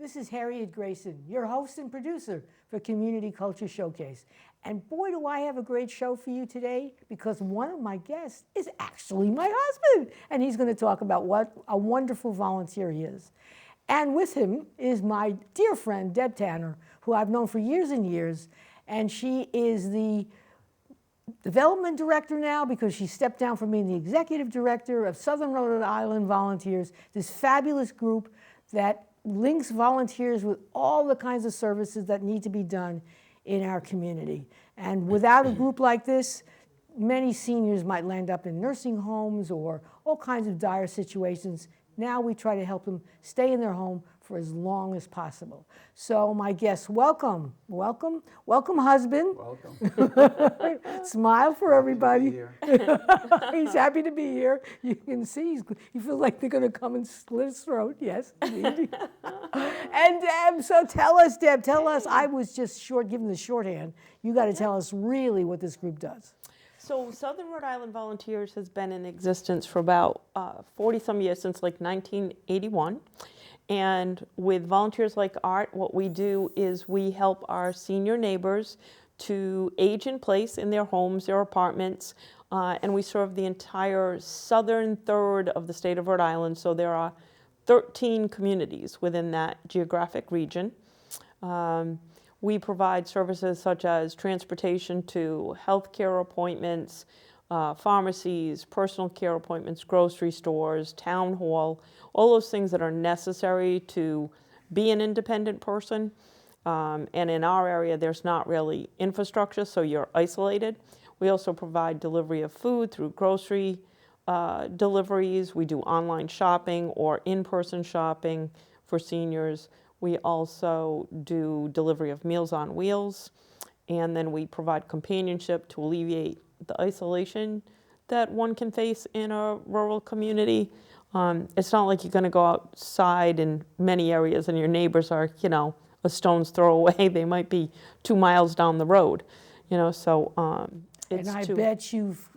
This is Harriet Grayson, your host and producer for Community Culture Showcase. And boy, do I have a great show for you today, because one of my guests is actually my husband. And he's going to talk about what a wonderful volunteer he is. And with him is my dear friend, Deb Tanner, who I've known for years and years. And she is the development director now, because she stepped down from being the executive director of Southern Rhode Island Volunteers, this fabulous group that links volunteers with all the kinds of services that need to be done in our community. And without a group like this, many seniors might land up in nursing homes or all kinds of dire situations. Now we try to help them stay in their home for as long as possible. So my guests, welcome, husband. Welcome. Smile for everybody. Happy He's happy to be here. You can see he feels like they're going to come and slit his throat. Yes, indeed. And Deb, so tell us, I was just given the shorthand. You got to tell us really what this group does. So Southern Rhode Island Volunteers has been in existence for about 40-some years, since like 1981. And with volunteers like Art, what we do is we help our senior neighbors to age in place in their homes, their apartments, and we serve the entire southern third of the state of Rhode Island. So there are 13 communities within that geographic region. We provide services such as transportation to healthcare appointments, pharmacies, personal care appointments, grocery stores, town hall, all those things that are necessary to be an independent person. And in our area, there's not really infrastructure, so you're isolated. We also provide delivery of food through grocery deliveries. We do online shopping or in-person shopping for seniors. We also do delivery of Meals on Wheels, and then we provide companionship to alleviate the isolation that one can face in a rural community. It's not like you're going to go outside in many areas and your neighbors are, a stone's throw away. They might be 2 miles down the road, so it's... And I bet you've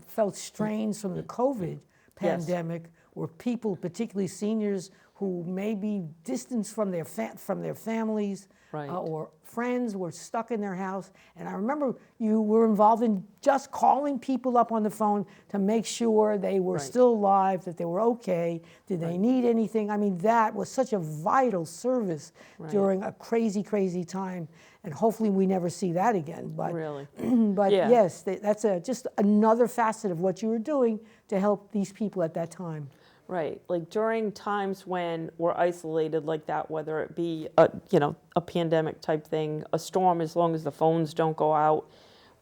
felt strains from the COVID pandemic, yes, where people, particularly seniors, who may be distanced from their families, right, or friends, were stuck in their house. And I remember you were involved in just calling people up on the phone to make sure they were, right, still alive, that they were okay, did they, right, need anything. I mean, that was such a vital service, right, during a crazy, crazy time. And hopefully we never see that again. But, really? But yeah, yes, that's just another facet of what you were doing to help these people at that time. Right, like during times when we're isolated like that, whether it be a pandemic type thing, a storm, as long as the phones don't go out,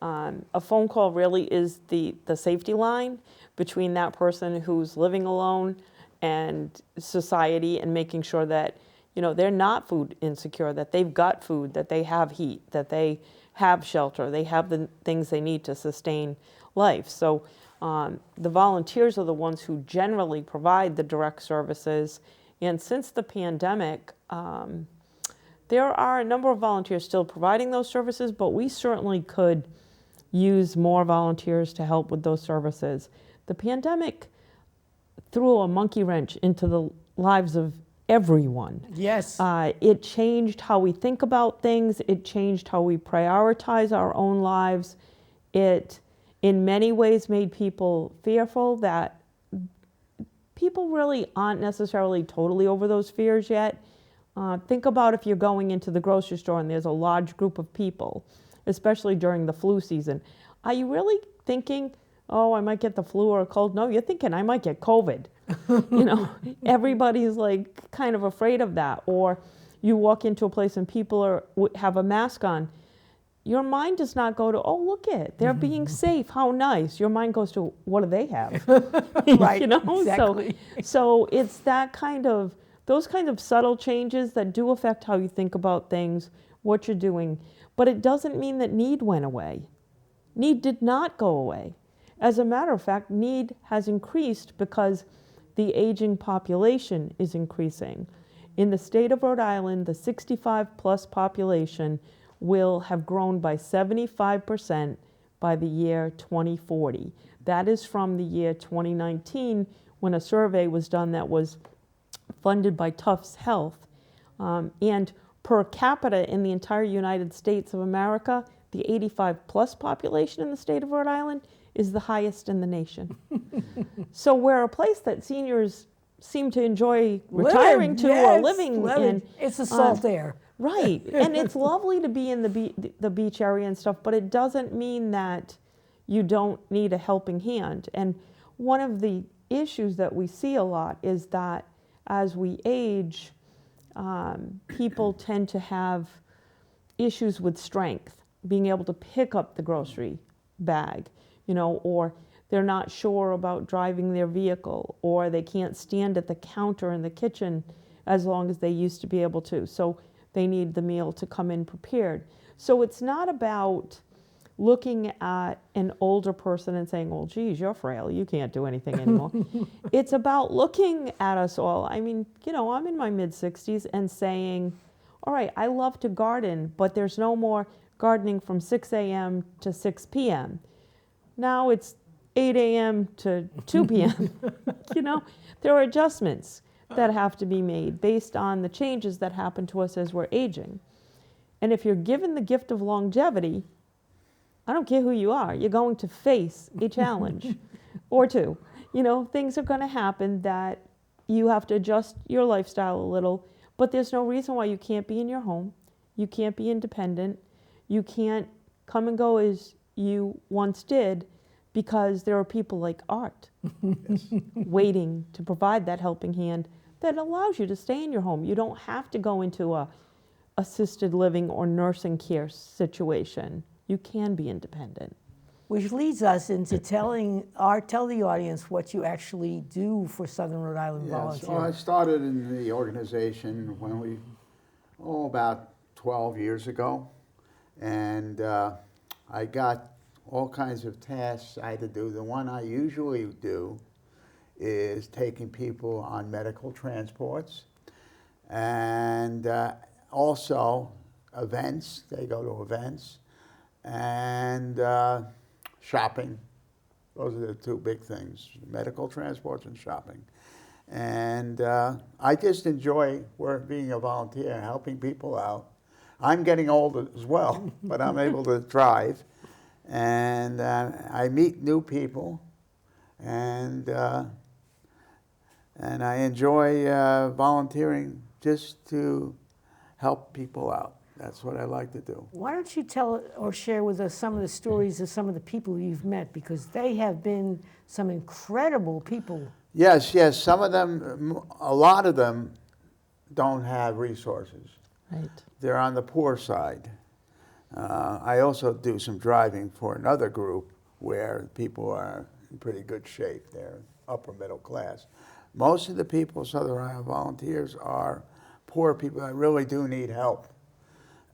a phone call really is the safety line between that person who's living alone and society, and making sure that they're not food insecure, that they've got food, that they have heat, that they have shelter, they have the things they need to sustain life. So the volunteers are the ones who generally provide the direct services. And since the pandemic, there are a number of volunteers still providing those services, but we certainly could use more volunteers to help with those services. The pandemic threw a monkey wrench into the lives of everyone. Yes. It changed how we think about things. It changed how we prioritize our own lives. It, in many ways, made people fearful that people really aren't necessarily totally over those fears yet. Think about if you're going into the grocery store and there's a large group of people, especially during the flu season. Are you really thinking, oh, I might get the flu or a cold? No, you're thinking, I might get COVID. Everybody's like kind of afraid of that. Or you walk into a place and people have a mask on. Your mind does not go to, oh, look it, they're being safe, how nice. Your mind goes to, what do they have? Right, exactly. So it's those kind of subtle changes that do affect how you think about things, what you're doing. But it doesn't mean that need went away. Need did not go away. As a matter of fact, need has increased because the aging population is increasing. In the state of Rhode Island, the 65 plus population will have grown by 75% by the year 2040. That is from the year 2019, when a survey was done that was funded by Tufts Health. And per capita in the entire United States of America, the 85 plus population in the state of Rhode Island is the highest in the nation. So we're a place that seniors seem to enjoy retiring to or living in. It's the salt air. Right, and it's lovely to be in the beach area and stuff, but it doesn't mean that you don't need a helping hand. And one of the issues that we see a lot is that as we age, people tend to have issues with strength, being able to pick up the grocery bag, or they're not sure about driving their vehicle, or they can't stand at the counter in the kitchen as long as they used to be able to. So they need the meal to come in prepared. So it's not about looking at an older person and saying, well, geez, you're frail, you can't do anything anymore. It's about looking at us all. I mean, I'm in my mid-60s and saying, all right, I love to garden, but there's no more gardening from 6 a.m. to 6 p.m. Now it's 8 a.m. to 2 p.m. There are adjustments that have to be made based on the changes that happen to us as we're aging. And if you're given the gift of longevity, I don't care who you are, you're going to face a challenge or two. Things are going to happen that you have to adjust your lifestyle a little, but there's no reason why you can't be in your home. You can't be independent. You can't come and go as you once did, because there are people like Art waiting to provide that helping hand that allows you to stay in your home. You don't have to go into a assisted living or nursing care situation. You can be independent. Which leads us into tell the audience what you actually do for Southern Rhode Island Volunteer. So I started in the organization when about 12 years ago. And I got all kinds of tasks I had to do. The one I usually do is taking people on medical transports, and also events. They go to events, and shopping. Those are the two big things, medical transports and shopping. And I just enjoy being a volunteer, helping people out. I'm getting old as well, but I'm able to drive. And I meet new people, and I enjoy volunteering just to help people out. That's what I like to do. Why don't you tell or share with us some of the stories of some of the people you've met, because they have been some incredible people. Yes, some of them, a lot of them don't have resources. Right. They're on the poor side. I also do some driving for another group where people are in pretty good shape. They're upper middle class. Most of the people, Southern Rhode Island Volunteers, are poor people that really do need help.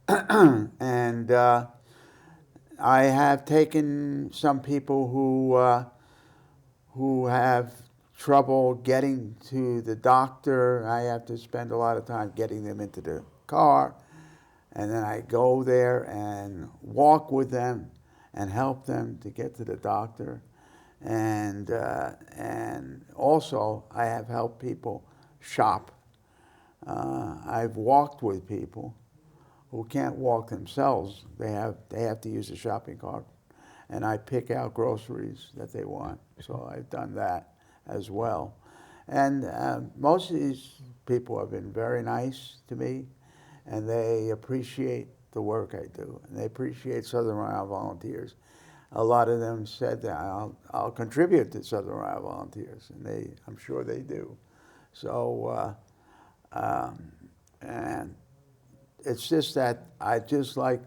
And I have taken some people who have trouble getting to the doctor. I have to spend a lot of time getting them into the car. And then I go there and walk with them and help them to get to the doctor. And also I have helped people shop. I've walked with people who can't walk themselves. They have to use a shopping cart. And I pick out groceries that they want. So I've done that as well. And most of these people have been very nice to me. And they appreciate the work I do, and they appreciate Southern Rhode Island Volunteers. A lot of them said that I'll contribute to Southern Rhode Island Volunteers, and I'm sure they do. So, and it's just that I just like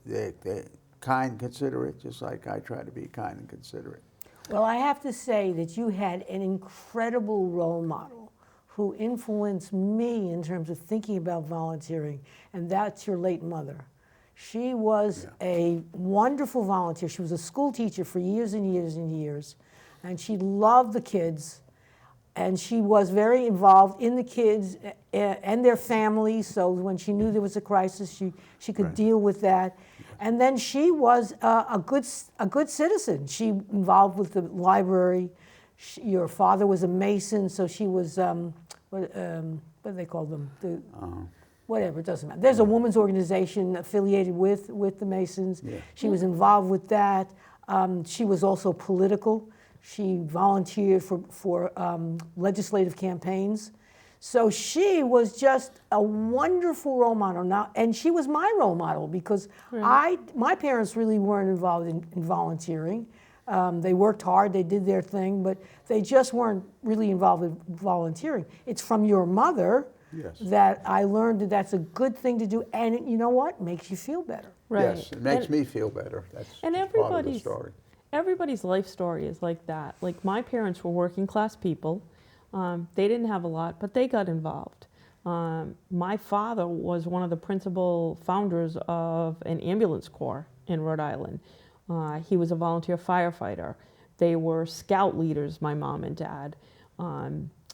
the kind, considerate, just like I try to be kind and considerate. Well, I have to say that you had an incredible role model who influenced me in terms of thinking about volunteering, and that's your late mother. She was a wonderful volunteer. She was a school teacher for years and years and years, and she loved the kids, and she was very involved in the kids and their families, so when she knew there was a crisis, she could deal with that. And then she was a good citizen. She involved with the library. Your father was a Mason, so she was what do they call them? Uh, Whatever, it doesn't matter. There's a women's organization affiliated with the Masons. Yeah. She was involved with that. She was also political. She volunteered for legislative campaigns. So she was just a wonderful role model. Now, and she was my role model because my parents really weren't involved in volunteering. They worked hard, they did their thing, but they just weren't really involved in volunteering. It's from your mother Yes. that I learned that that's a good thing to do, and you know what? Makes you feel better. Right. Yes, it makes me feel better. That's And part of the everybody's story. everybody's life story is like that. Like my parents were working class people. They didn't have a lot, but they got involved. My father was one of the principal founders of an ambulance corps in Rhode Island. He was a volunteer firefighter. They were scout leaders, my mom and dad.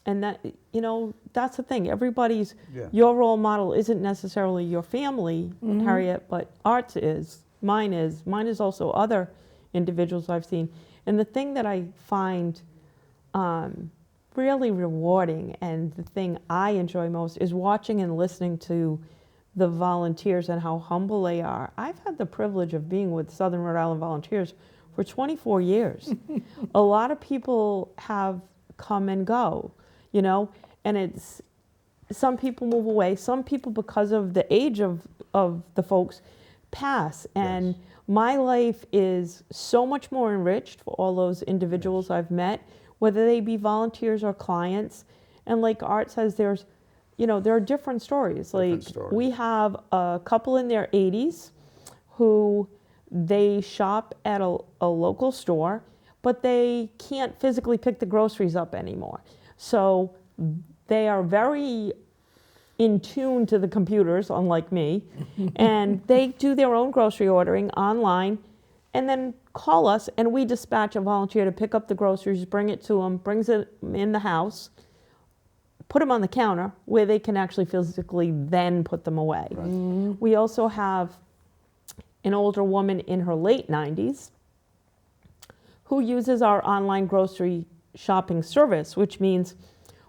And that, you know, that's the thing. Everybody's, Yeah. your role model isn't necessarily your family, Harriet, but Art's is. Mine is. Mine is also other individuals I've seen. And the thing that I find really rewarding and the thing I enjoy most is watching and listening to the volunteers and how humble they are. I've had the privilege of being with Southern Rhode Island Volunteers for 24 years. A lot of people have come and go, you know, and it's, some people move away, some people, because of the age of the folks, pass. And Yes. my life is so much more enriched for all those individuals I've met, whether they be volunteers or clients. And like Art says, there's, you know, there are different stories. Different Like stories. we have a couple in their 80s who they shop at a local store, but they can't physically pick the groceries up anymore. So they are very in tune to the computers, unlike me, and they do their own grocery ordering online and then call us and we dispatch a volunteer to pick up the groceries, bring it to them, brings it in the house, put them on the counter where they can actually physically then put them away. Right. We also have an older woman in her late 90s who uses our online grocery shopping service, which means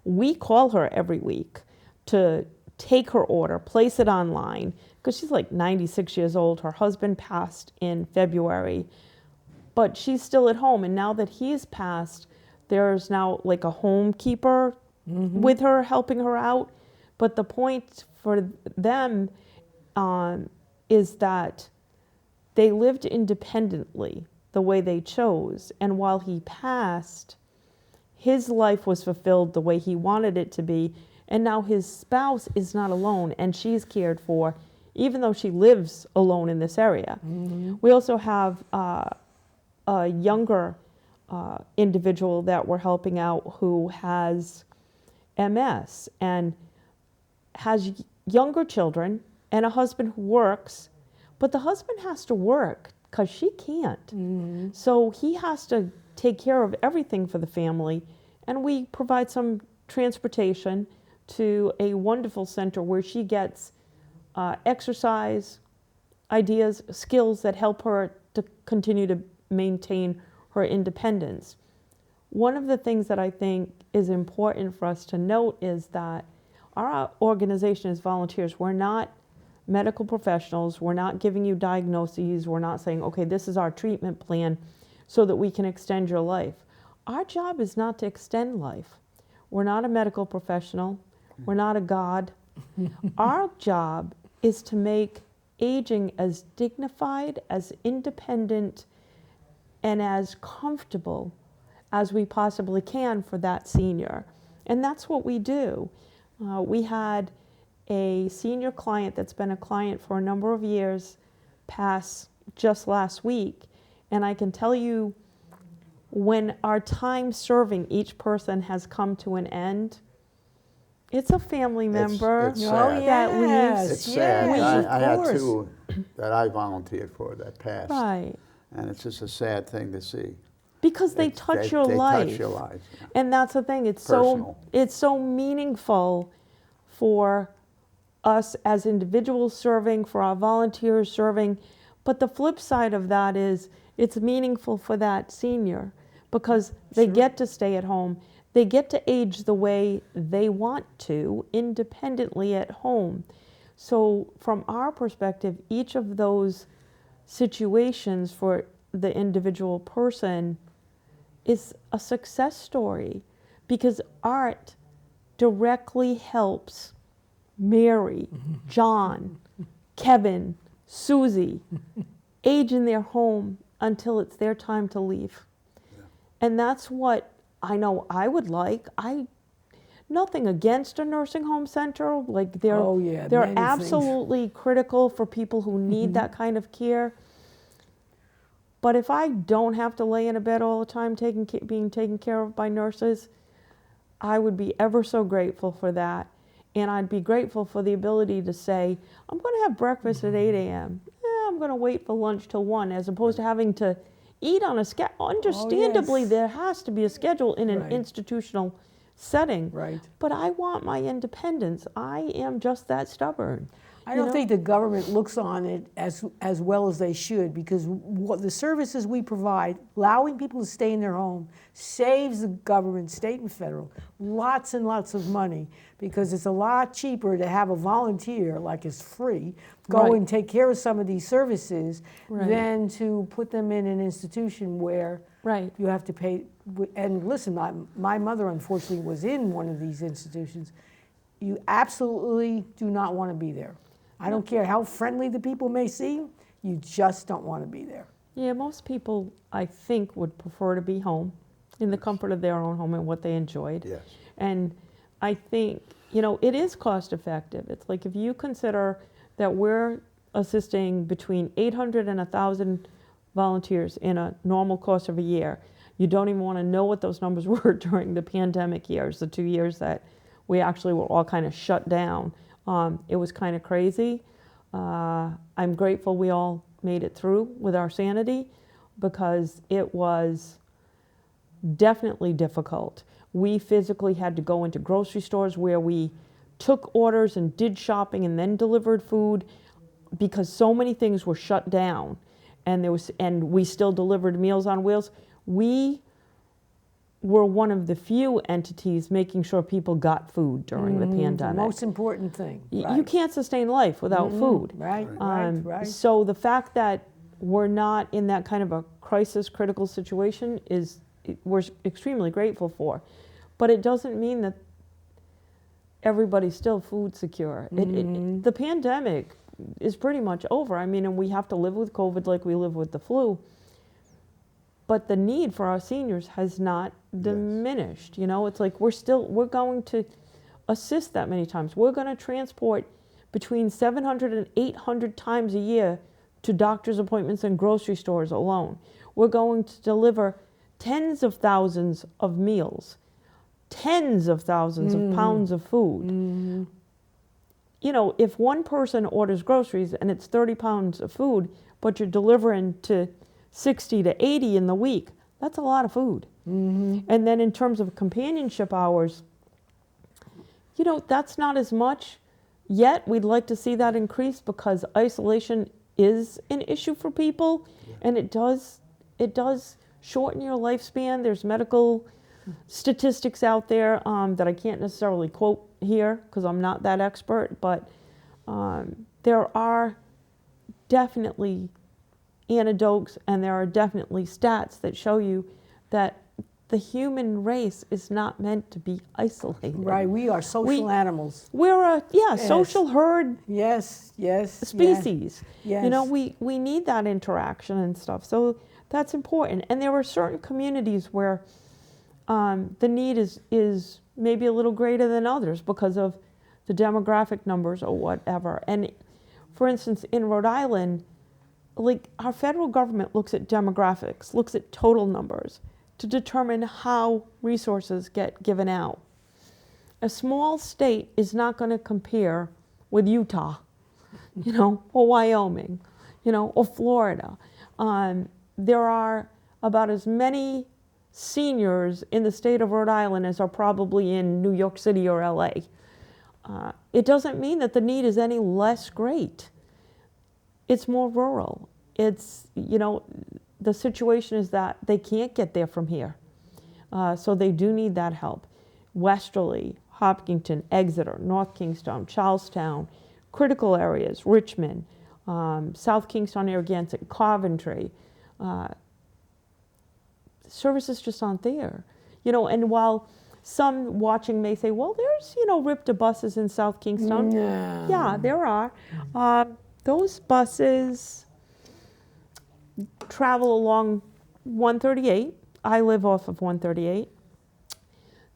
we call her every week to take her order, place it online, because she's like 96 years old. Her husband passed in February, but she's still at home. And now that he's passed, there's now like a home keeper with her, helping her out. But the point for them is that they lived independently the way they chose. And while he passed, his life was fulfilled the way he wanted it to be. And now his spouse is not alone and she's cared for, even though she lives alone in this area. We also have a younger individual that we're helping out who has MS and has younger children and a husband who works, but the husband has to work because she can't. So he has to take care of everything for the family, and we provide some transportation to a wonderful center where she gets exercise, ideas, skills that help her to continue to maintain her independence. One of the things that I think is important for us to note is that our organization as volunteers, we're not medical professionals, we're not giving you diagnoses, we're not saying, okay, this is our treatment plan so that we can extend your life. Our job is not to extend life. We're not a medical professional, we're not a God. Our job is to make aging as dignified, as independent, and as comfortable as we possibly can for that senior. And that's what we do. We had a senior client that's been a client for a number of years pass just last week. And I can tell you, when our time serving each person has come to an end, it's a family member it's Oh, sad. that leaves. It's sad. yes, I of had course. two that I volunteered for that passed. Right. And it's just a sad thing to see. Because they touch your they life. touch your life. Yeah. And that's the thing, Personal. it's so meaningful for us as individuals serving, for our volunteers serving. But the flip side of that is it's meaningful for that senior because they get to stay at home. they get to age the way they want to, independently at home. So from our perspective, each of those situations for the individual person is a success story, because art directly helps Mary, John, Kevin, Susie age in their home until it's their time to leave. Yeah. And that's what I know I would like. Nothing against a nursing home center. Like they're Oh, yeah, they're many things. absolutely critical for people who need that kind of care. But if I don't have to lay in a bed all the time being taken care of by nurses, I would be ever so grateful for that. And I'd be grateful for the ability to say, I'm going to have breakfast at 8 a.m. I'm going to wait for lunch till 1, as opposed to having to eat on a schedule. Understandably, yes. there has to be a schedule in an Right. institutional setting. Right. But I want my independence. I am just that stubborn. I you don't know? think the government looks on it as well as they should, because what the services we provide, allowing people to stay in their home, saves the government, state and federal, lots and lots of money, because it's a lot cheaper to have a volunteer, like it's free, go Right. and take care of some of these services Right. than to put them in an institution where Right. you have to pay. And listen, my mother unfortunately was in one of these institutions. You absolutely do not want to be there. I don't care how friendly the people may seem, you just don't want to be there. Yeah, most people, I think, would prefer to be home in the comfort of their own home and what they enjoyed. Yes. And I think, it is cost effective. It's like if you consider that we're assisting between 800 and 1,000 volunteers in a normal course of a year. You don't even want to know what those numbers were during the pandemic years, the 2 years that we actually were all kind of shut down. It was kind of crazy. I'm grateful we all made it through with our sanity, because it was definitely difficult. We physically had to go into grocery stores where we took orders and did shopping and then delivered food, because so many things were shut down, and we still delivered Meals on Wheels. We were one of the few entities making sure people got food during the The pandemic. most important thing. You can't sustain life without food. Right, Right. right. So the fact that we're not in that kind of a crisis critical situation we're extremely grateful for. But it doesn't mean that everybody's still food secure. The pandemic is pretty much over. I mean, and we have to live with COVID like we live with the flu. But the need for our seniors has not diminished. It's like we're going to assist that many times. We're going to transport between 700 and 800 times a year to doctor's appointments and grocery stores alone. We're going to deliver tens of thousands of meals, tens of thousands of pounds of food. If one person orders groceries and it's 30 pounds of food, but you're delivering to 60 to 80 in the week, that's a lot of food. And then in terms of companionship hours, that's not as much yet. We'd like to see that increase, because isolation is an issue for people, and it does shorten your lifespan. There's medical statistics out there that I can't necessarily quote here because I'm not that expert, but there are definitely anecdotes and there are definitely stats that show you that the human race is not meant to be isolated. Right, we are social animals. We're a social herd Yes, species. Yes. We need that interaction and stuff. So that's important. And there are certain communities where the need is maybe a little greater than others because of the demographic numbers or whatever. And for instance, in Rhode Island, like our federal government looks at demographics, looks at total numbers to determine how resources get given out. A small state is not going to compare with Utah, or Wyoming, or Florida. There are about as many seniors in the state of Rhode Island as are probably in New York City or LA. It doesn't mean that the need is any less great. It's more rural. It's, the situation is that they can't get there from here. So they do need that help. Westerly, Hopkinton, Exeter, North Kingstown, Charlestown, critical areas, Richmond, South Kingstown, Narragansett, Coventry. Services just aren't there. And while some watching may say, well, there's, RIPTA buses in South Kingstown. No. Yeah, there are. Those buses travel along 138. I live off of 138.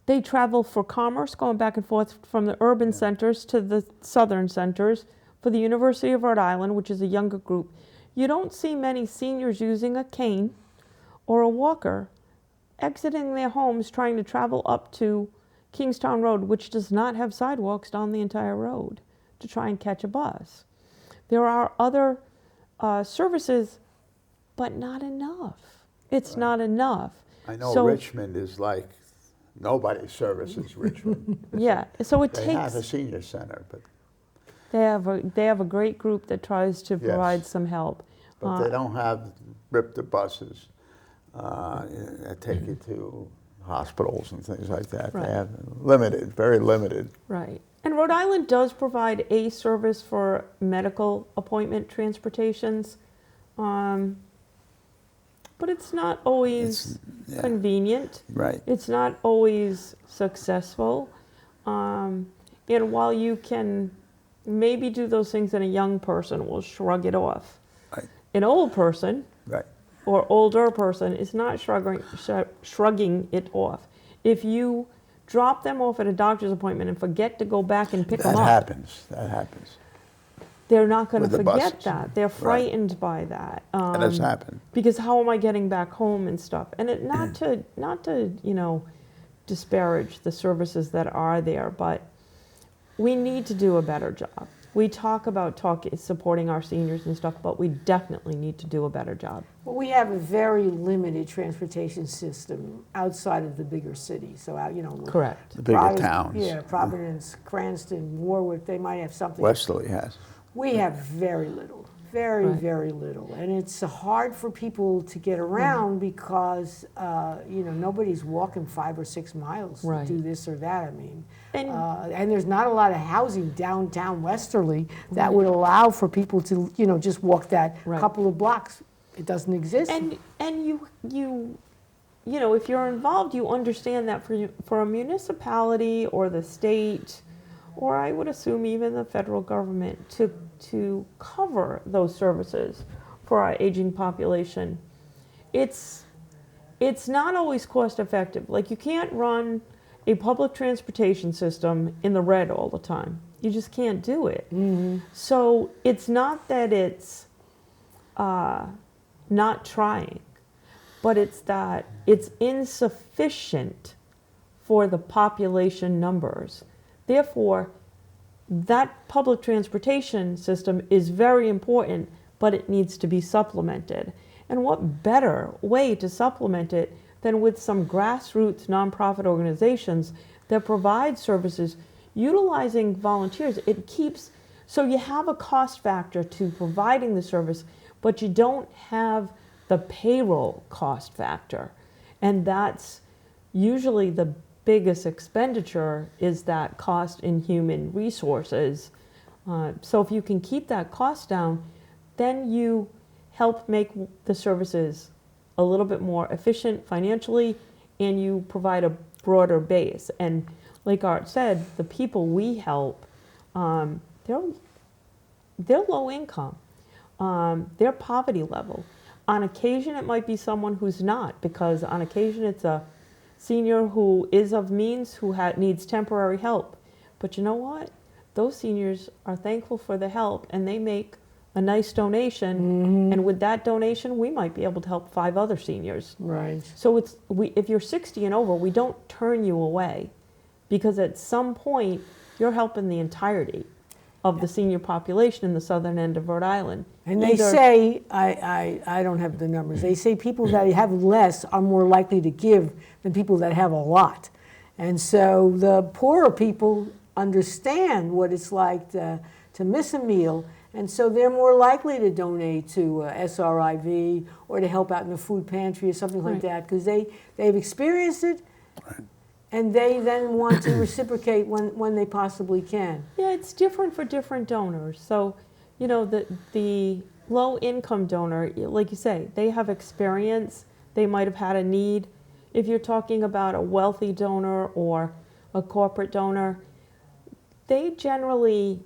They travel for commerce, going back and forth from the urban centers to the southern centers. For the University of Rhode Island, which is a younger group, you don't see many seniors using a cane or a walker exiting their homes trying to travel up to Kingstown Road, which does not have sidewalks down the entire road, to try and catch a bus. There are other services, but not enough. It's not enough. I know So- Richmond is like, nobody services Richmond. Yeah, so it They takes. have a senior center, but They have a great group that tries to provide some help. they don't have RIPTA buses that take you to hospitals and things like that. Right. They have limited, very limited. Right. And Rhode Island does provide a service for medical appointment transportations, but it's not always yeah. convenient. Right. It's not always successful. And while you can maybe do those things, and a young person will shrug it off, Right. an old person Right. or older person is not shrugging it off. If you drop them off at a doctor's appointment and forget to go back and pick them That up, happens. That happens. they're not going to With the forget buses. that. They're frightened by that. That has happened. Because how am I getting back home and stuff? And it, not to disparage the services that are there, but we need to do a better job. We talk about supporting our seniors and stuff, but we definitely need to do a better job. Well, we have a very limited transportation system outside of the bigger cities. So, Correct. The bigger towns. Yeah, Providence, Cranston, Warwick, they might have something. Westerly has. We have very little, very, Right. very little. And it's hard for people to get around because, nobody's walking 5 or 6 miles Right. to do this or that. I mean, And- and there's not a lot of housing downtown Westerly that would allow for people to, just walk that Right. couple of blocks. It doesn't exist. And you if you're involved, you understand that for a municipality or the state, or I would assume even the federal government, to cover those services for our aging population, it's not always cost effective. Like, you can't run a public transportation system in the red all the time. You just can't do it. Mm-hmm. So it's not that it's not trying, but it's that it's insufficient for the population numbers. Therefore, that public transportation system is very important, but it needs to be supplemented. And what better way to supplement it than with some grassroots nonprofit organizations that provide services utilizing volunteers? So you have a cost factor to providing the service, but you don't have the payroll cost factor. And that's usually the biggest expenditure, is that cost in human resources. So if you can keep that cost down, then you help make the services a little bit more efficient financially, and you provide a broader base. And like Art said, the people we help, they're low income. They're poverty level. On occasion, it might be someone who's not, because on occasion it's a senior who is of means who needs temporary help. But you know what? Those seniors are thankful for the help, and they make a nice donation. Mm-hmm. And with that donation, we might be able to help 5 other seniors. Right. So if you're 60 and over, we don't turn you away, because at some point you're helping the entirety of the senior population in the southern end of Rhode Island. And they say, I don't have the numbers, they say people that have less are more likely to give than people that have a lot. And so the poorer people understand what it's like to miss a meal And so they're more likely to donate to SRIV or to help out in the food pantry or something like Right. that, because they've experienced it, Right. and they then want to reciprocate when they possibly can. Yeah, it's different for different donors. So, you know, the low-income donor, like you say, they have experience. They might have had a need. If you're talking about a wealthy donor or a corporate donor, they generally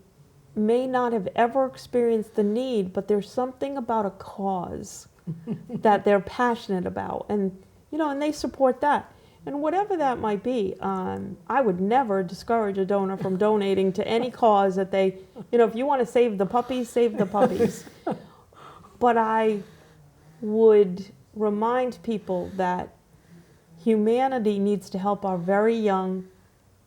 may not have ever experienced the need, but there's something about a cause that they're passionate about, and you know, and they support that. And whatever that might be, I would never discourage a donor from donating to any cause that they, you know, if you want to save the puppies, save the puppies. But I would remind people that humanity needs to help our very young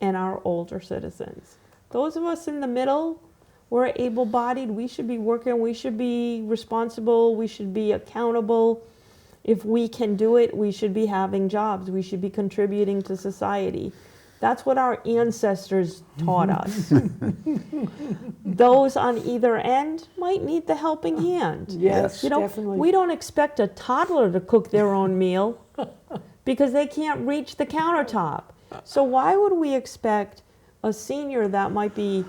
and our older citizens. Those of us in the middle, we're able-bodied, we should be working, we should be responsible, we should be accountable. If we can do it, we should be having jobs, we should be contributing to society. That's what our ancestors taught us. Those on either end might need the helping hand. Yes, You know, definitely. we don't expect a toddler to cook their own meal because they can't reach the countertop. So why would we expect a senior that might be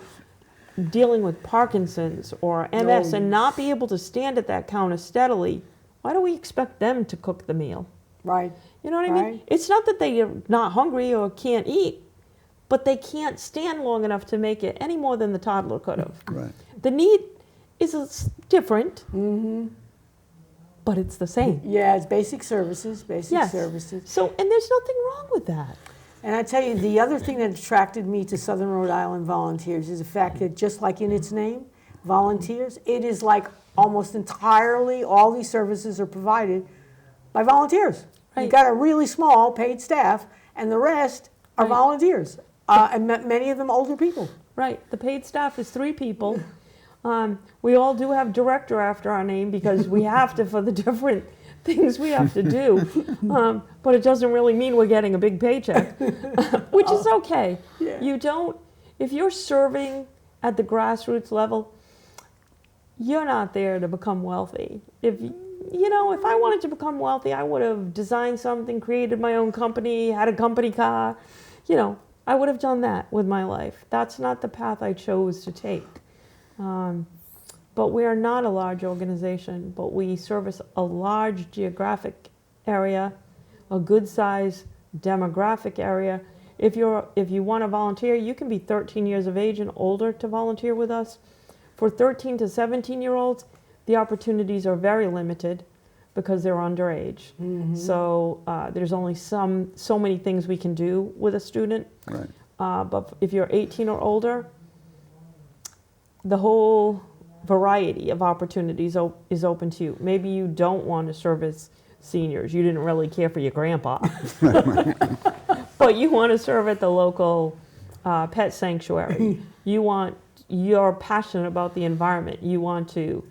dealing with Parkinson's or MS and not be able to stand at that counter steadily? Why do we expect them to cook the meal? Right. You know what I mean? Right. It's not that they're not hungry or can't eat, but they can't stand long enough to make it any more than the toddler could have. Right. The need is different, Mm-hmm. but it's the same. Yeah, it's basic services, basic Yes. services. So, and there's nothing wrong with that. And I tell you, the other thing that attracted me to Southern Rhode Island Volunteers is the fact that, just like in its name, volunteers, it is like almost entirely all these services are provided by volunteers. Right. You've got a really small paid staff, and the rest are Right. volunteers, and many of them older people. Right. The paid staff is 3 people. We all do have director after our name because we have to for the different things we have to do. But it doesn't really mean we're getting a big paycheck, which is okay. Yeah. You don't, if you're serving at the grassroots level, you're not there to become wealthy. If I wanted to become wealthy, I would have designed something, created my own company, had a company car. I would have done that with my life. That's not the path I chose to take. But we are not a large organization, but we service a large geographic area, a good size demographic area. If you want to volunteer, you can be 13 years of age and older to volunteer with us. For 13 to 17-year-olds, the opportunities are very limited because they're underage. Mm-hmm. So there's only so many things we can do with a student. Right. But if you're 18 or older, the whole variety of opportunities is open to you. Maybe you don't want to service seniors. You didn't really care for your grandpa. But you want to serve at the local pet sanctuary. You're passionate about the environment. You want to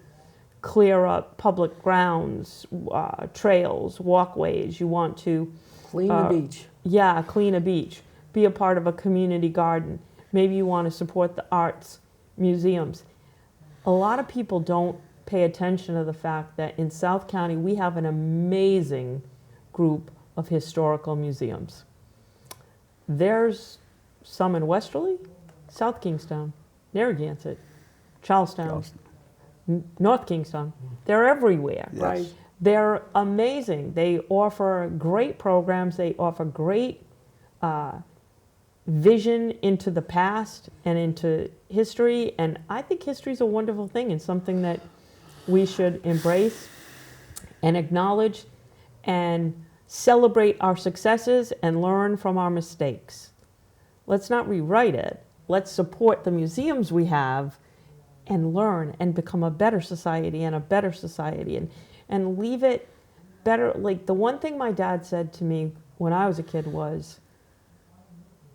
clear up public grounds, trails, walkways. You want to Clean the beach. yeah, clean a beach, be a part of a community garden. Maybe you want to support the arts, museums. A lot of people don't pay attention to the fact that in South County we have an amazing group of historical museums. There's some in Westerly, South Kingstown, Narragansett, Charlestown, North Kingstown. They're everywhere. Yes. Right. They're amazing. They offer great programs. They offer great vision into the past and into history. And I think history is a wonderful thing and something that we should embrace and acknowledge and celebrate our successes and learn from our mistakes. Let's not rewrite it. Let's support the museums we have and learn and become a better society and a better society and leave it better. Like the one thing my dad said to me when I was a kid was,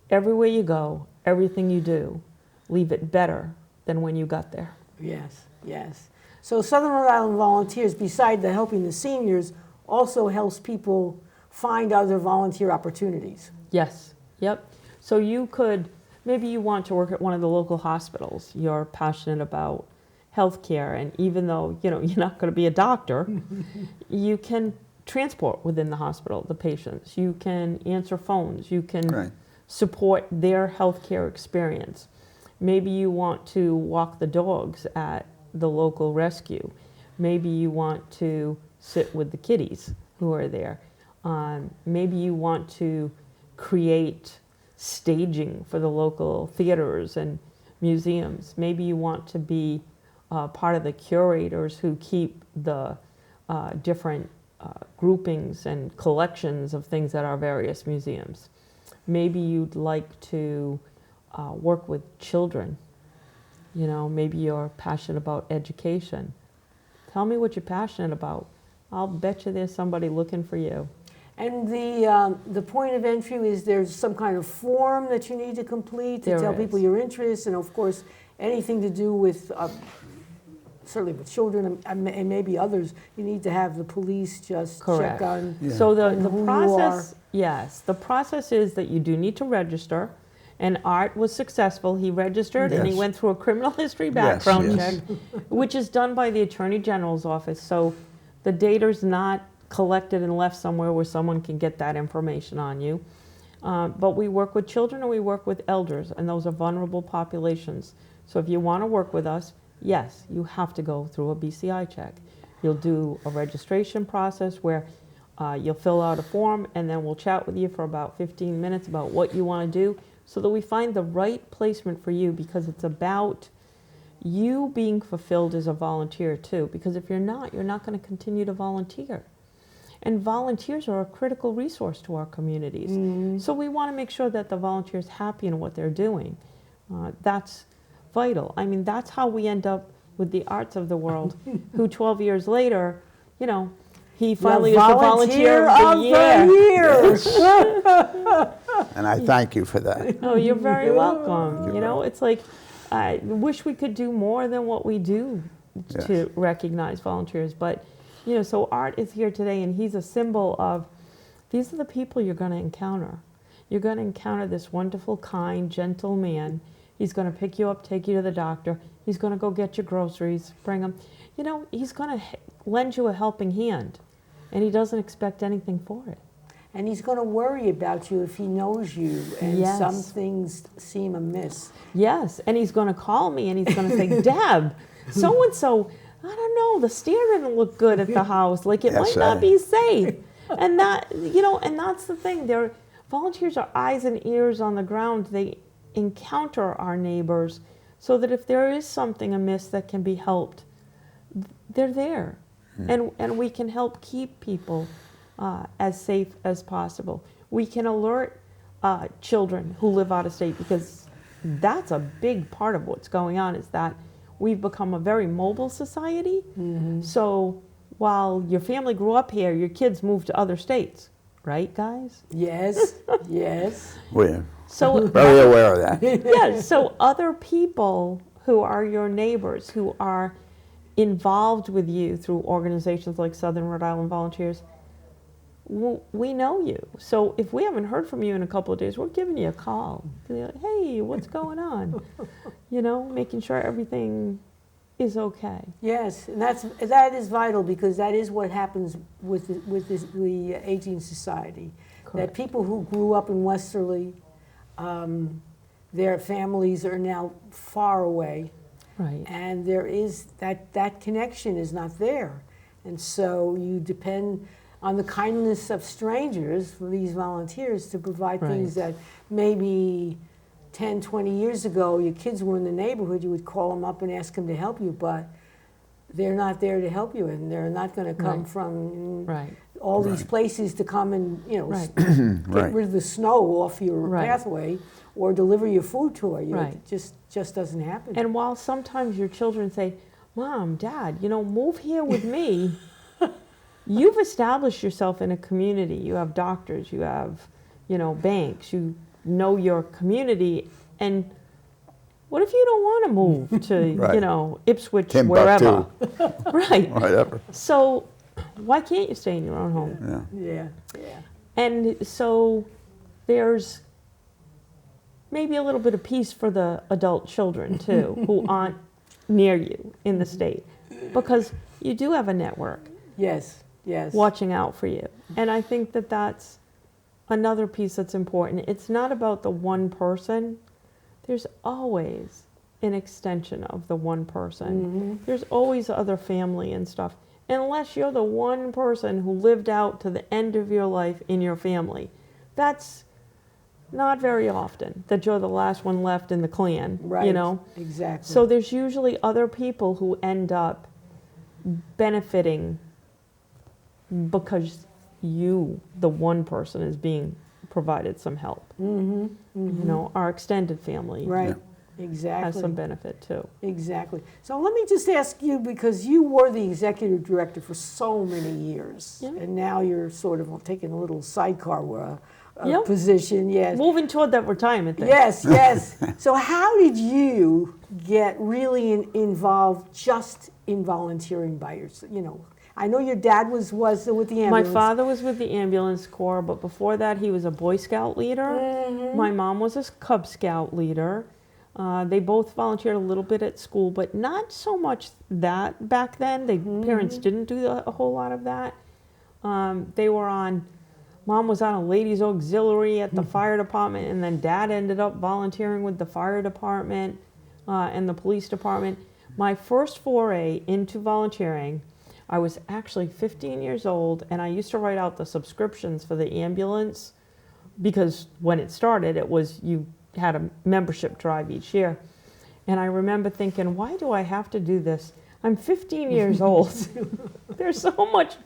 everywhere you go, everything you do, leave it better than when you got there. Yes, yes. So Southern Rhode Island Volunteers, beside the helping the seniors, also helps people find other volunteer opportunities. Yes, yep. So maybe you want to work at one of the local hospitals. You're passionate about healthcare, and even though, you know, you're not going to be a doctor, you can transport within the hospital the patients. You can answer phones. You can Right. support their healthcare experience. Maybe you want to walk the dogs at the local rescue. Maybe you want to sit with the kiddies who are there. Maybe you want to create staging for the local theaters and museums. Maybe you want to be part of the curators who keep the different groupings and collections of things at our various museums. Maybe you'd like to work with children. You know, maybe you're passionate about education. Tell me what you're passionate about. I'll bet you there's somebody looking for you. And the point of entry is there's some kind of form that you need to complete to There tell is. people your interests, and of course, anything to do with, certainly with children and maybe others, you need to have the police just Correct. check on. Yeah. So the And who you process, yes, the process is that you do need to register. And Art was successful. He registered and he Yes. went through a criminal history Yes, background yes. check, which is done by the Attorney General's office. So the data's not collected and left somewhere where someone can get that information on you. But we work with children and we work with elders, and those are vulnerable populations. So if you want to work with us, yes, you have to go through a BCI check. You'll do a registration process where you'll fill out a form, and then we'll chat with you for about 15 minutes about what you want to do so that we find the right placement for you, because it's about you being fulfilled as a volunteer too. Because if you're not going to continue to volunteer. And volunteers are a critical resource to our communities. So we want to make sure that the volunteer's happy in what they're doing. That's vital. I mean, that's how we end up with the Arts of the world, who 12 years later, you know, he finally is the volunteer of the year. And I thank you for that. Oh, you're very welcome. You know, it's like, I wish we could do more than what we do to recognize volunteers. But, you know, so Art is here today, and he's a symbol of, these are the people you're going to encounter. You're going to encounter this wonderful, kind, gentle man. He's going to pick you up, take you to the doctor. He's going to go get your groceries, bring them. You know, he's going to lend you a helping hand, and he doesn't expect anything for it. And he's going to worry about you if he knows you and Yes. some things seem amiss. Yes, and he's going to call me and he's going to say, Deb, so-and-so, I don't know, the stair didn't look good at the house. Like, it Yes, might not I- be safe. And that, you know, and that's the thing. Volunteers are eyes and ears on the ground. They encounter our neighbors so that if there is something amiss that can be helped, they're there. And we can help keep people as safe as possible. We can alert children who live out of state, because that's a big part of what's going on, is that we've become a very mobile society. So while your family grew up here, your kids moved to other states, right, guys? Yes, yes. We're So very aware of that. yeah, so other people who are your neighbors, who are involved with you through organizations like Southern Rhode Island Volunteers, we know you. So if we haven't heard from you in a couple of days, we're giving you a call. Like, hey, what's going on? You know, making sure everything is okay. Yes, and that is vital, because that is what happens with the aging society. That Correct. people who grew up in Westerly, their families are now far away, Right. and there is that connection is not there, and so you depend on the kindness of strangers, for these volunteers, to provide things Right. that maybe 10, 20 years ago, your kids were in the neighborhood, you would call them up and ask them to help you, but they're not there to help you, and they're not going to come Right. from Right. all these places to come and, you know, Right. get Right. rid of the snow off your Right. pathway or deliver your food to you. Right. It just doesn't happen. And while sometimes your children say, Mom, Dad, you know, move here with me, you've established yourself in a community. You have doctors, you have, you know, banks, you know your community. And what if you don't want to move to, Right. you know, Ipswich, Timbuktu. wherever? Right. Whatever. So why can't you stay in your own home? Yeah. Yeah, yeah. And so there's maybe a little bit of peace for the adult children too, who aren't near you in the state, because you do have a network Yes, yes. watching out for you. And I think that that's another piece that's important. It's not about the one person. There's always an extension of the one person. There's always other family and stuff. Unless you're the one person who lived out to the end of your life in your family. That's not very often that you're the last one left in the clan, Right. you know? Exactly. So there's usually other people who end up benefiting because you, the one person, is being provided some help. You know, our extended family Right. Yeah. Exactly. has some benefit too. Exactly. So let me just ask you, because you were the executive director for so many years, Yeah. and now you're sort of taking a little sidecar Yep. position. Yes. Moving toward that retirement thing. Yes, yes. So how did you get really involved just in volunteering by yourself? You know, I know your dad was with the My ambulance. father was with the ambulance corps, but before that he was a Boy Scout leader. My mom was a Cub Scout leader. They both volunteered a little bit at school, but not so much that back then. Parents didn't do a whole lot of that. Mom was on a ladies auxiliary at the fire department, and then Dad ended up volunteering with the fire department and the police department. My first foray into volunteering, I was actually 15 years old, and I used to write out the subscriptions for the ambulance, because when it started, it was you had a membership drive each year. And I remember thinking, why do I have to do this? I'm 15 years old. There's so much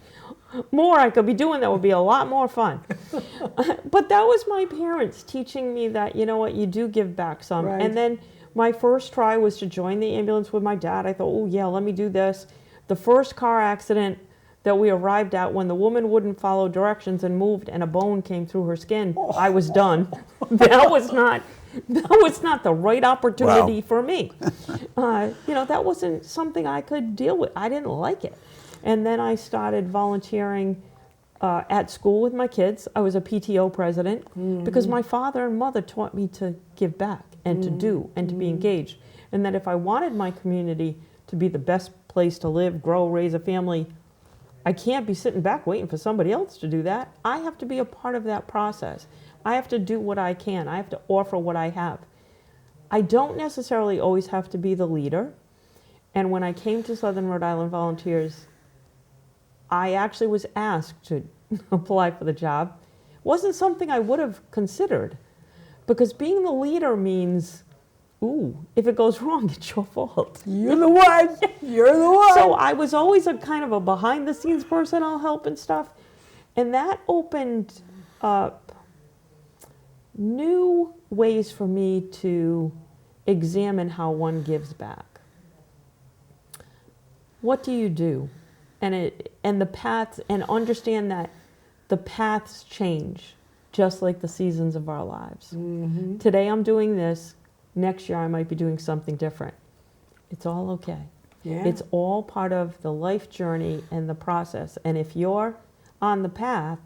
more I could be doing that would be a lot more fun. But that was my parents teaching me that, you know what, you do give back some. Right. And then my first try was to join the ambulance with my dad. I thought, oh yeah, let me do this. The first car accident that we arrived at, when the woman wouldn't follow directions and moved and a bone came through her skin, I was done. That was not the right opportunity for me. You know, that wasn't something I could deal with. I didn't like it. And then I started volunteering at school with my kids. I was a PTO president because my father and mother taught me to give back and to do and to be engaged. And that if I wanted my community to be the best place to live, grow, raise a family, I can't be sitting back waiting for somebody else to do that. I have to be a part of that process. I have to do what I can. I have to offer what I have. I don't necessarily always have to be the leader. And when I came to Southern Rhode Island Volunteers, I actually was asked to apply for the job. It wasn't something I would have considered, because being the leader means, ooh, if it goes wrong, it's your fault. You're the one. You're the one. So I was always a kind of a behind the scenes person. I'll help and stuff. And that opened up new ways for me to examine how one gives back. What do you do? And the paths, and understand that the paths change, just like the seasons of our lives. Today I'm doing this. Next year I might be doing something different. It's all okay. Yeah. It's all part of the life journey and the process. And if you're on the path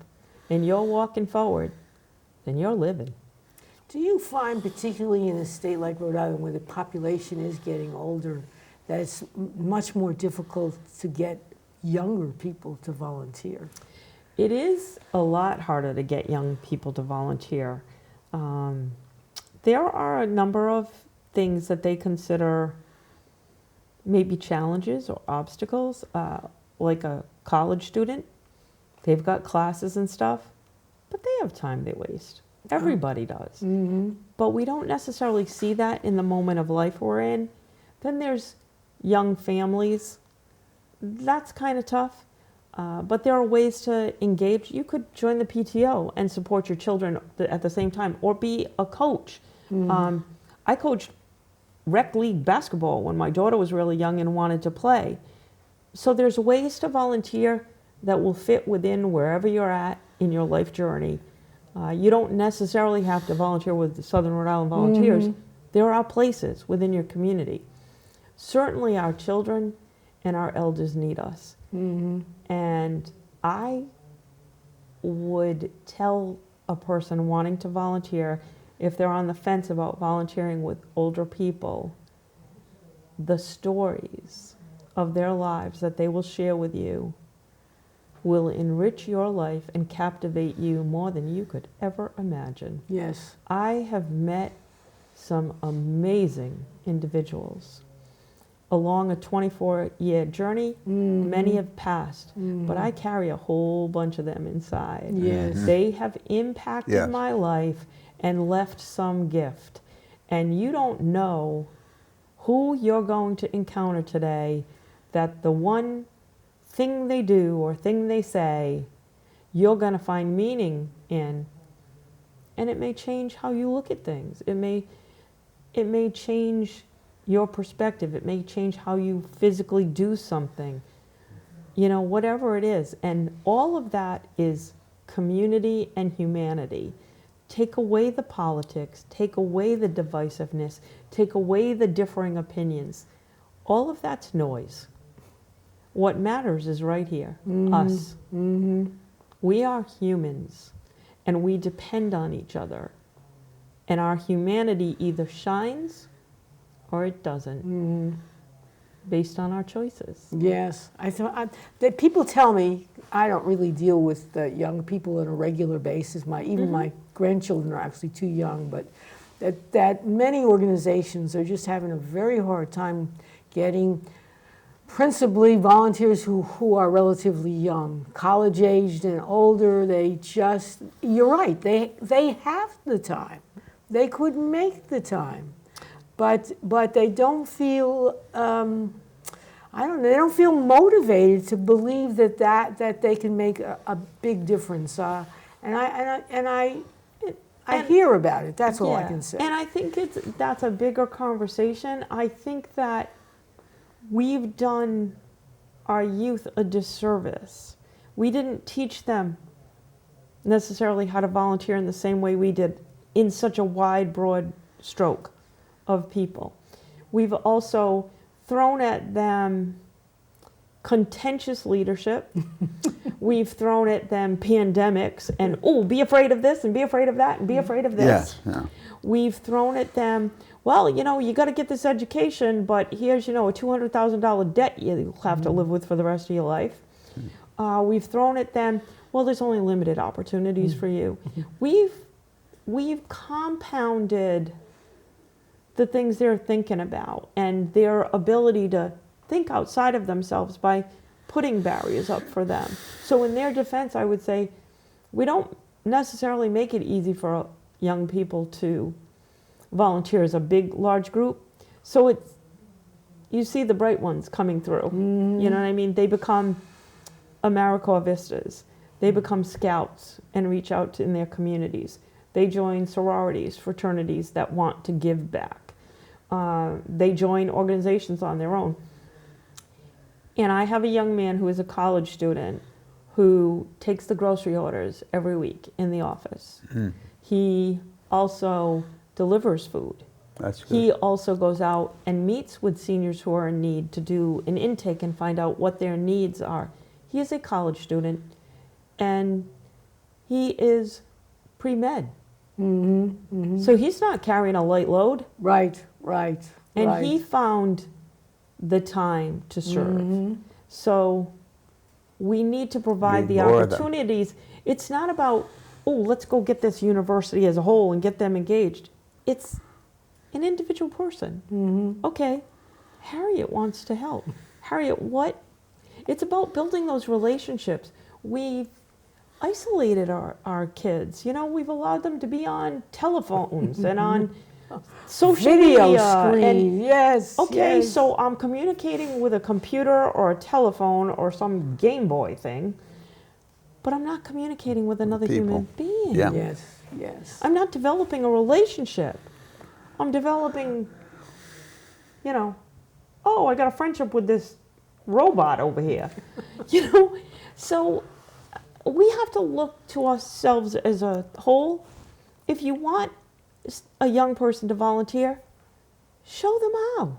and you're walking forward, then you're living. Do you find, particularly in a state like Rhode Island, where the population is getting older, that it's much more difficult to get younger people to volunteer? It is a lot harder to get young people to volunteer. There are a number of things that they consider maybe challenges or obstacles, like a college student. They've got classes and stuff, but they have time they waste. Everybody does. But we don't necessarily see that in the moment of life we're in. Then there's young families. That's kind of tough. But there are ways to engage. You could join the PTO and support your children at the same time, or be a coach. I coached rec league basketball when my daughter was really young and wanted to play. So there's ways to volunteer that will fit within wherever you're at in your life journey. You don't necessarily have to volunteer with the Southern Rhode Island Volunteers. There are places within your community. Certainly our children and our elders need us. And I would tell a person wanting to volunteer, if they're on the fence about volunteering with older people, the stories of their lives that they will share with you will enrich your life and captivate you more than you could ever imagine. Yes. I have met some amazing individuals along a 24-year journey. Many have passed, but I carry a whole bunch of them inside. Yes. They have impacted Yes. my life and left some gift. And you don't know who you're going to encounter today that the one thing they do or thing they say, you're going to find meaning in. And it may change how you look at things. It may change your perspective. It may change how you physically do something. You know, whatever it is. And all of that is community and humanity. Take away the politics, take away the divisiveness, take away the differing opinions. All of that's noise. What matters is right here, us. We are humans, and we depend on each other. And our humanity either shines or it doesn't, based on our choices. Yes. That people tell me, I don't really deal with young people on a regular basis. Even my grandchildren are actually too young, but that many organizations are just having a very hard time getting principally volunteers who are relatively young, college-aged and older. You're right, they have the time. They could make the time, but they don't feel, they don't feel motivated to believe that they can make a big difference. And I hear about it, that's all I can say. And I think that's a bigger conversation. I think that we've done our youth a disservice. We didn't teach them necessarily how to volunteer in the same way we did in such a wide, broad stroke of people. We've also thrown at them contentious leadership. We've thrown at them pandemics and, be afraid of this and be afraid of that and be afraid of this. Yes. Yeah. We've thrown at them, well, you got to get this education, but here's, a $200,000 debt you'll have to live with for the rest of your life. We've thrown at them, well, there's only limited opportunities for you. We've compounded the things they're thinking about and their ability to think outside of themselves by putting barriers up for them. So in their defense, I would say, we don't necessarily make it easy for young people to volunteer as a big, large group. So you see the bright ones coming through. You know what I mean? They become AmeriCorps Vistas. They become scouts and reach out in their communities. They join sororities, fraternities that want to give back. They join organizations on their own. And I have a young man who is a college student who takes the grocery orders every week in the office. He also delivers food. That's good. He also goes out and meets with seniors who are in need to do an intake and find out what their needs are. He is a college student, and he is pre-med. So he's not carrying a light load. Right. And he found the time to serve. So we need to provide the more of them. opportunities. It's not about, let's go get this university as a whole and get them engaged. It's an individual person. Okay, Harriet wants to help. Harriet, what? It's about building those relationships. We've isolated our kids. We've allowed them to be on telephones and on social Video media. screen, yes. Okay, yes. so I'm communicating with a computer or a telephone or some Game Boy thing, but I'm not communicating with another human being. Yeah. Yes. I'm not developing a relationship. I'm developing, I got a friendship with this robot over here. So we have to look to ourselves as a whole. If you want a young person to volunteer, show them how.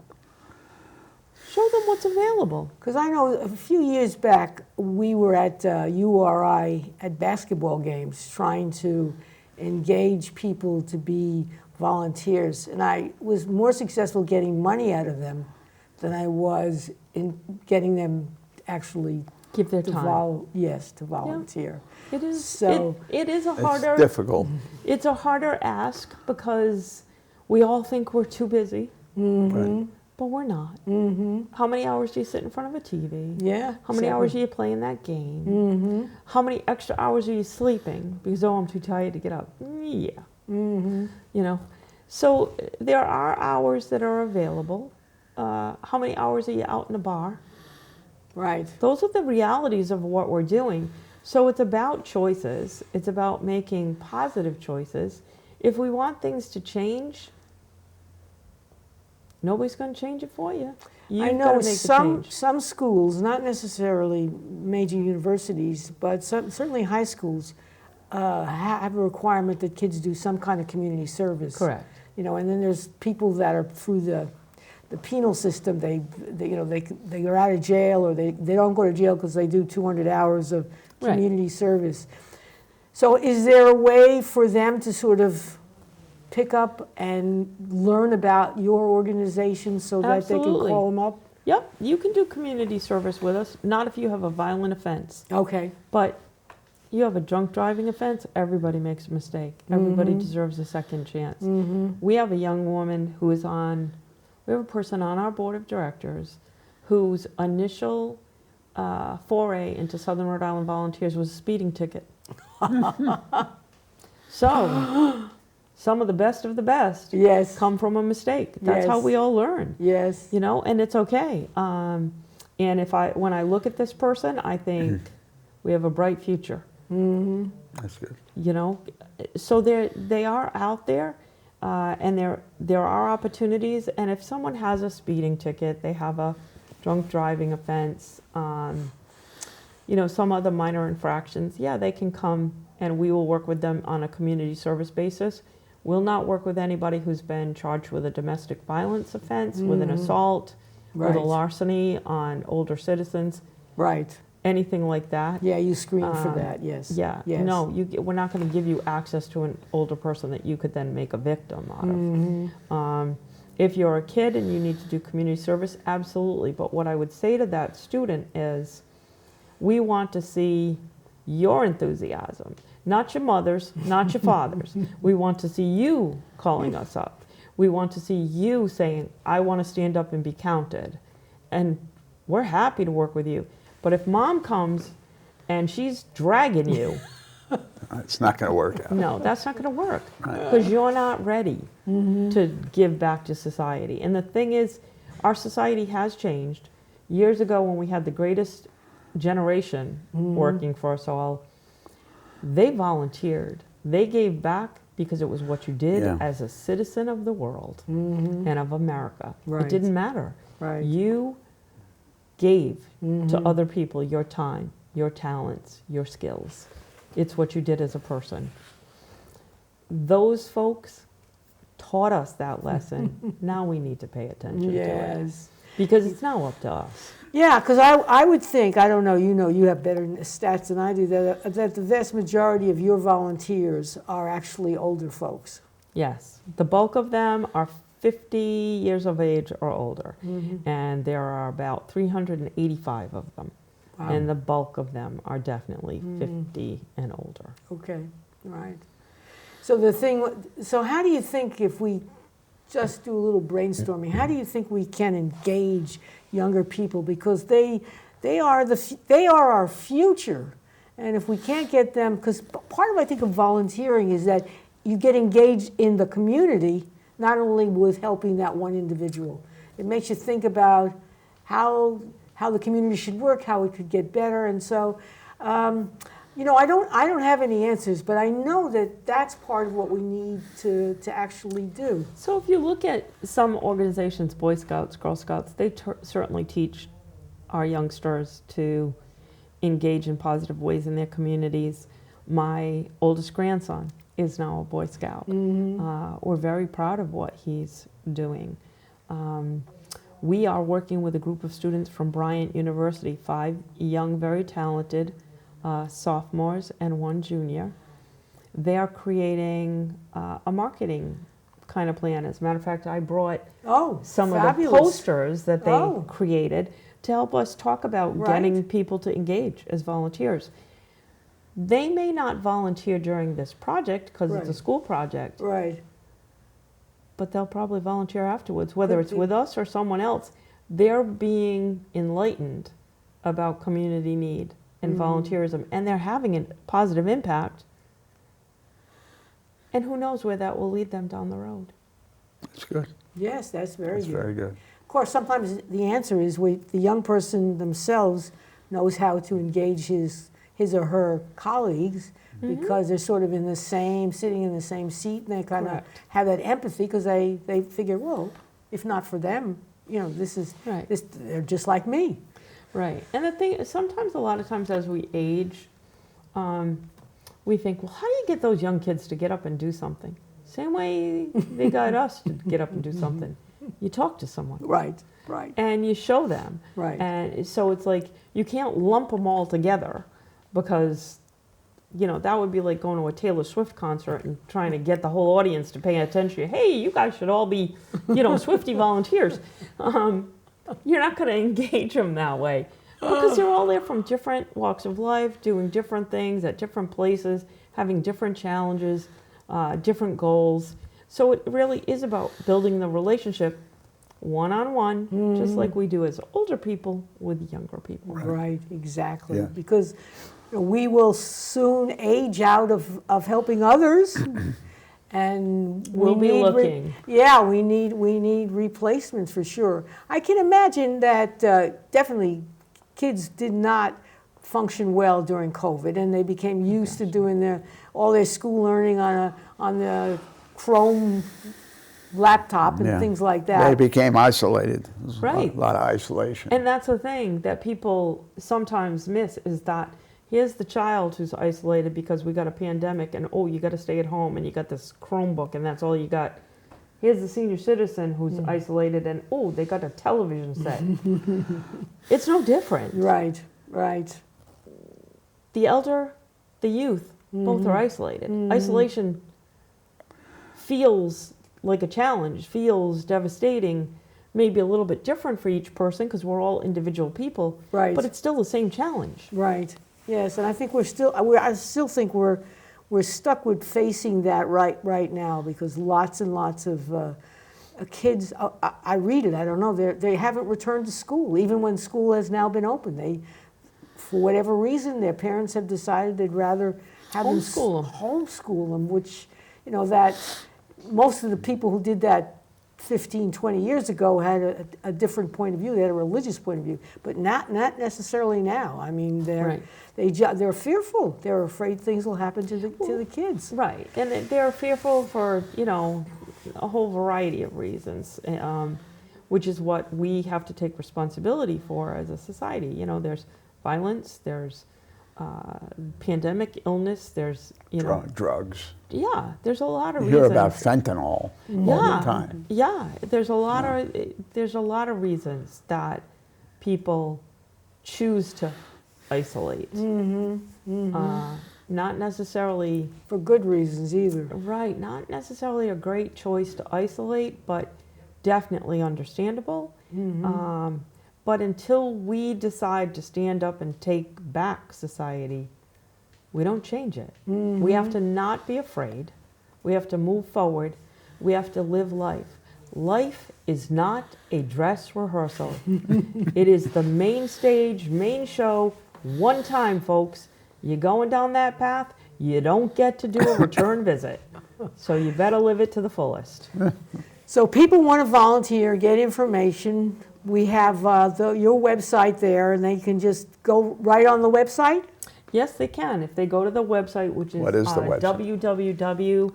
Show them what's available. Because I know a few years back, we were at URI at basketball games trying to engage people to be volunteers. And I was more successful getting money out of them than I was in getting them actually Give their to time. to volunteer. It is. So- it is a It's harder. difficult. It's a harder ask because we all think we're too busy, Right. but we're not. Mm-hmm. How many hours do you sit in front of a TV? Yeah. How many exactly. hours are you playing that game? Mm-hmm. How many extra hours are you sleeping? Because, oh, I'm too tired to get up. Yeah. Mm-hmm. You know, so there are hours that are available. How many hours are you out in a bar? Right. Those are the realities of what we're doing. So it's about choices. It's about making positive choices. If we want things to change, nobody's going to change it for you. I You've know got to make the change. some schools, not necessarily major universities, but certainly high schools, have a requirement that kids do some kind of community service. Correct. You know, and then there's people that are through the penal system. They are out of jail, or they don't go to jail because they do 200 hours of Right. community service. So is there a way for them to sort of pick up and learn about your organization so that they can Absolutely. call them up? Yep, you can do community service with us, not if you have a violent offense. Okay. But you have a drunk driving offense, everybody makes a mistake. Everybody Mhm. deserves a second chance. Mm-hmm. We have a young woman who is we have a person on our board of directors whose initial foray into Southern Rhode Island Volunteers was a speeding ticket. So, some of the best Yes. come from a mistake. That's how Yes. we all learn, Yes. you know, and it's okay. And when I look at this person, I think we have a bright future. Mm-hmm. That's good. You know, so they are out there, and there are opportunities. And if someone has a speeding ticket, they have a drunk driving offense, you know, some other minor infractions, yeah, they can come and we will work with them on a community service basis. We'll not work with anybody who's been charged with a domestic violence offense, with an Mhm. assault, Right. with a larceny on older citizens, Right. anything like that. Yeah, you screen for Um, that. Yes. Yeah, Yes. no, we're not going to give you access to an older person that you could then make a victim out of. Mm-hmm. If you're a kid and you need to do community service, absolutely. But what I would say to that student is, we want to see your enthusiasm, not your mother's, not your father's. We want to see you calling us up. We want to see you saying, I want to stand up and be counted. And we're happy to work with you. But if mom comes and she's dragging you, It's not going to work out. no, that's not going to work, because you're not ready to give back to society. And the thing is, our society has changed. Years ago, when we had the greatest generation working for us all, they volunteered. They gave back because it was what you did Yeah. as a citizen of the world and of America. Right. It didn't matter. Right. You gave to Mhm. other people your time, your talents, your skills. It's what you did as a person. Those folks taught us that lesson. Now we need to pay attention to it, Yes. because it's now up to us. Yeah, because I would think, I don't know, you have better stats than I do, that the vast majority of your volunteers are actually older folks. Yes, the bulk of them are 50 years of age or older, and there are about 385 of them. Wow. And the bulk of them are definitely 50 and older. Okay, right. So how do you think, if we just do a little brainstorming, how do you think we can engage younger people? Because they are our future. And if we can't get them, because part of, I think, of volunteering is that you get engaged in the community, not only with helping that one individual. It makes you think about how the community should work, how it could get better. And so, I don't have any answers, but I know that that's part of what we need to actually do. So if you look at some organizations, Boy Scouts, Girl Scouts, they certainly teach our youngsters to engage in positive ways in their communities. My oldest grandson is now a Boy Scout. We're very proud of what he's doing. We are working with a group of students from Bryant University, 5 young, very talented sophomores and 1 junior. They are creating a marketing kind of plan. As a matter of fact, I brought Oh, some of the fabulous. posters that they Oh. created to help us talk about Right. getting people to engage as volunteers. They may not volunteer during this project because it's a Right. school project, Right. but they'll probably volunteer afterwards, whether Could it's be. with us or someone else. They're being enlightened about community need and volunteerism, and they're having a positive impact. And who knows where that will lead them down the road. That's good. Yes, that's very That's good. very good. Of course, sometimes the answer is the young person themselves knows how to engage his or her colleagues because they're sort of in the same, sitting in the same seat, and they kind of Correct. have that empathy because they figure, well, if not for them, this is, Right. they're just like me. Right. And the thing is, sometimes, a lot of times as we age, we think, well, how do you get those young kids to get up and do something? Same way they got us to get up and do something. You talk to someone Right, right, and you show them. right. And so it's like, you can't lump them all together because, that would be like going to a Taylor Swift concert and trying to get the whole audience to pay attention. Hey, you guys should all be, Swiftie volunteers. You're not going to engage them that way because they're all there from different walks of life, doing different things at different places, having different challenges, different goals. So it really is about building the relationship one-on-one, just like we do as older people with younger people. Right, exactly. Yeah. Because we will soon age out of helping others, and We'll be looking. we need replacements for sure. I can imagine that definitely kids did not function well during COVID, and they became used to doing all their school learning on the Chrome laptop and Yeah. things like They that. became isolated. There's Right. A lot of isolation. And that's the thing that people sometimes miss is that here's the child who's isolated because we got a pandemic and you got to stay at home and you got this Chromebook and that's all you got. Here's the senior citizen who's isolated and they got a television set. It's no different. Right, right. The elder, the youth, both are isolated. Isolation feels like a challenge, feels devastating, maybe a little bit different for each person because we're all individual people, Right. but it's still the same challenge. Right. Yes, and I think I still think we're stuck with facing that right now because lots and lots of kids. I read it. I don't know. They haven't returned to school even when school has now been open. They, for whatever reason, their parents have decided they'd rather have them homeschool them, which that most of the people who did that 15, 20 years ago had a different point of view. They had a religious point of view, but not necessarily now. I mean, they're fearful. They're afraid things will happen to the kids. Right, and they're fearful for, a whole variety of reasons, which is what we have to take responsibility for as a society. There's violence, there's pandemic illness, there's, Drugs. Yeah, there's a lot of You reasons. hear about fentanyl all the time. Yeah, there's a lot of reasons that people choose to isolate. Not necessarily For good reasons either. right, not necessarily a great choice to isolate, but definitely understandable. But until we decide to stand up and take back society, we don't change it. We have to not be afraid. We have to move forward. We have to live life. Life is not a dress rehearsal. It is the main stage, main show, one time, folks. You're going down that path, you don't get to do a return visit. So you better live it to the fullest. So people want to volunteer, get information. We have your website there, and they can just go right on the website. Yes, they can. If they go to the website, which is, What is the website?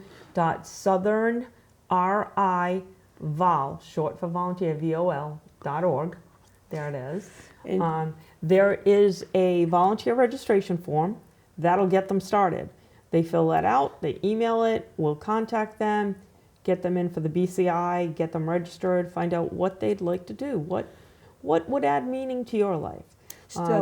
www.southernrivol, short for volunteer, VOL.org. There it is. And- There is a volunteer registration form. That'll get them started. They fill that out, they email it, we'll contact them, get them in for the BCI, get them registered, find out what they'd like to do, what would add meaning to your life.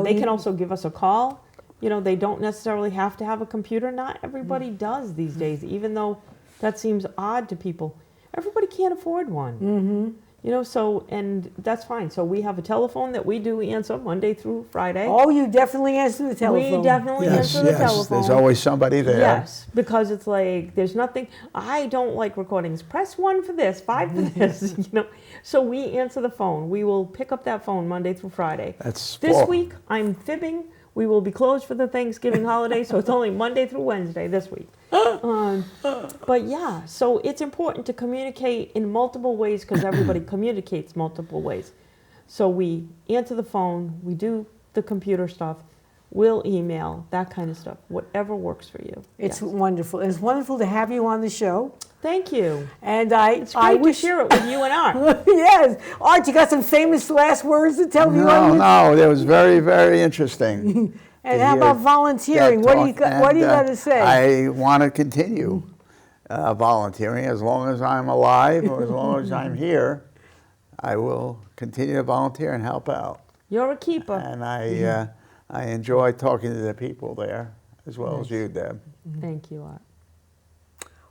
They can also give us a call. They don't necessarily have to have a computer. Not everybody does these days, even though that seems odd to people. everybody can't afford one. Mm-hmm. You know, so, and that's fine. So we have a telephone that we do answer Monday through Friday. Oh, you definitely answer the telephone. We definitely answer the telephone. There's always somebody there. Yes, because it's like, there's nothing, I don't like recordings. Press 1 for this, 5 for this, you know. So we answer the phone. We will pick up that phone Monday through Friday. That's This week, I'm fibbing. We will be closed for the Thanksgiving holiday, so it's only Monday through Wednesday this week. But yeah, so it's important to communicate in multiple ways because everybody communicates multiple ways. So we answer the phone, we do the computer stuff, we'll email, that kind of stuff, whatever works for you. It's Yes. wonderful. It's wonderful to have you on the show. Thank you. And It's great to share it with you and Art. Yes. Art, you got some famous last words to tell me? No, that was very, very interesting. And to how hear about volunteering? that What do you talk. what do you And, got to say? I want to continue volunteering as long as I'm alive or as long as I'm here. I will continue to volunteer and help out. You're a keeper. And I enjoy talking to the people there as well as you, Deb. Thank you, Art.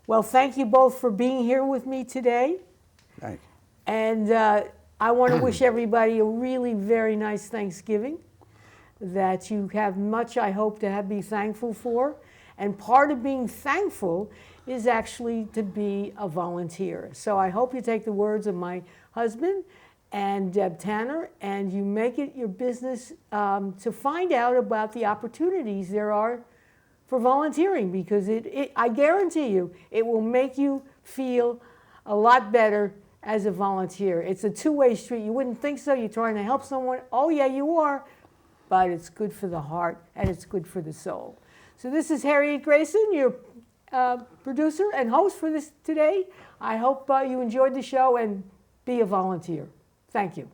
Well, thank you both for being here with me today. Thank you. And I want to wish everybody a really very nice Thanksgiving, that you have much, I hope, to be thankful for. And part of being thankful is actually to be a volunteer. So I hope you take the words of my husband and Deb Tanner, and you make it your business to find out about the opportunities there are for volunteering, because I guarantee you, it will make you feel a lot better as a volunteer. It's a two-way street. You wouldn't think so. You're trying to help someone. Oh, yeah, you are. But it's good for the heart, and it's good for the soul. So this is Harriet Grayson, your producer and host for this today. I hope you enjoyed the show, and be a volunteer. Thank you.